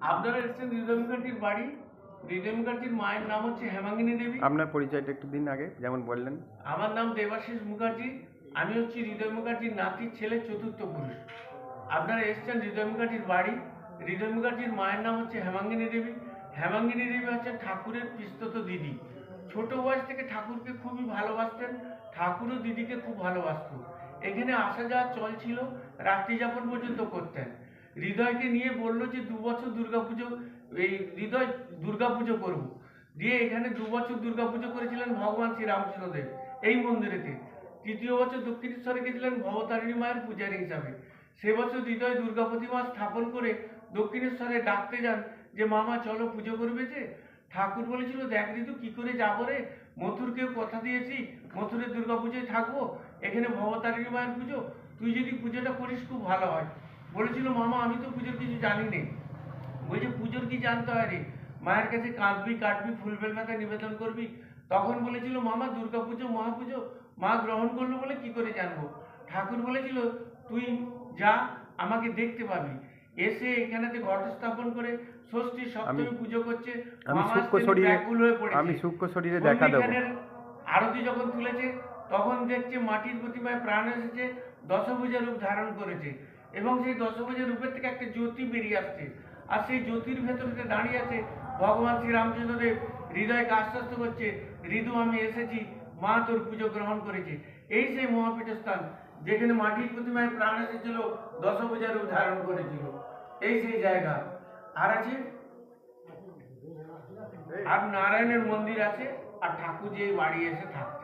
আপনারা এসেছেন হৃদয় মুখার্জির বাড়ি। হৃদয় মুখার্জির মায়ের নাম হচ্ছে হেমাঙ্গিনী দেবী। আপনার পরিচয়টা একটু দিন আগে যেমন বললেন। আমার নাম দেবাশিস মুখার্জি। আমি হচ্ছি হৃদয় মুখার্জির নাতির ছেলে, চতুর্থ পুরুষ। আপনারা এসেছেন হৃদয় মুখার্জির বাড়ি। হৃদয় মুখার্জির মায়ের নাম হচ্ছে হেমাঙ্গিনী দেবী। হেমাঙ্গিনী দেবী হচ্ছেন ঠাকুরের পিস্তত দিদি। ছোট বয়স থেকে ঠাকুরকে খুবই ভালোবাসতেন, ঠাকুরও দিদিকে খুব ভালোবাসত। এখানে আসা যাওয়া চল ছিল, রাত্রি যাপন পর্যন্ত করতেন। হৃদয়কে নিয়ে বললো যে 2 বছর দুর্গাপুজো, এই হৃদয় দুর্গাপুজো করবো। দিয়ে এখানে 2 বছর দুর্গাপুজো করেছিলেন ভগবান শ্রীরামকৃষ্ণদেব এই মন্দিরেতে। তৃতীয় বছর দক্ষিণেশ্বরে গেছিলেন ভবতারিণী মায়ের পূজারী হিসাবে। সে বছর হৃদয় দুর্গা প্রতিমা স্থাপন করে দক্ষিণেশ্বরে ডাকতে যান যে মামা চলো পুজো করবে যে। ঠাকুর বলেছিল, দেখ ঋতু কি করে যাবো রে, মথুরকেও কথা দিয়েছি মথুরের দুর্গা পুজোয় থাকবো, এখানে ভবতারিণী মায়ের পুজো, তুই যদি পুজোটা করিস খুব ভালো হয়। বলেছিল, মামা আমি তো পুজোর কিছু জানি না। বলছে, পুজোর কি জানতে হয় রে, মায়ের কাছে কাঁদবি কাটবি ফুল বেলপাতা নিবেদন করবি। তখন বলেছিল, মামা দুর্গা পুজো মহাপুজো মা গ্রহণ করলো বলে কি করে জানবো। ঠাকুর বলেছিল, তুই যা, আমাকে দেখতে পাবি। এসে এখানেতে ঘট স্থাপন করে ষষ্ঠী সপ্তমী পুজো করছে। আমি সূক্ষ্ম শরীরে দেখা দেবো। আরতি যখন তুলেছে তখন দেখছে মাটির প্রতিমায় প্রাণ এসেছে, দশভুজা রূপ ধারণ করেছে এবং সেই দশভুজা রূপের থেকে একটা জ্যোতি বেরিয়ে আসছে। আর সেই জ্যোতির ভেতরে দাঁড়িয়ে আছে ভগবান শ্রীরামচন্দ্রদেব। হৃদয়কে আশ্বস্ত করছে, হৃদু আমি এসেছি, মা তোর পুজো গ্রহণ করেছে। এই সেই মহাপীঠস্থান যেখানে মাটির প্রতিমায় প্রাণ এসেছিল, দশভুজা রূপ ধারণ করেছিল। এই সেই জায়গা। আর আছে আর নারায়ণের মন্দির আছে, আর ঠাকুর যে বাড়ি এসে থাকে।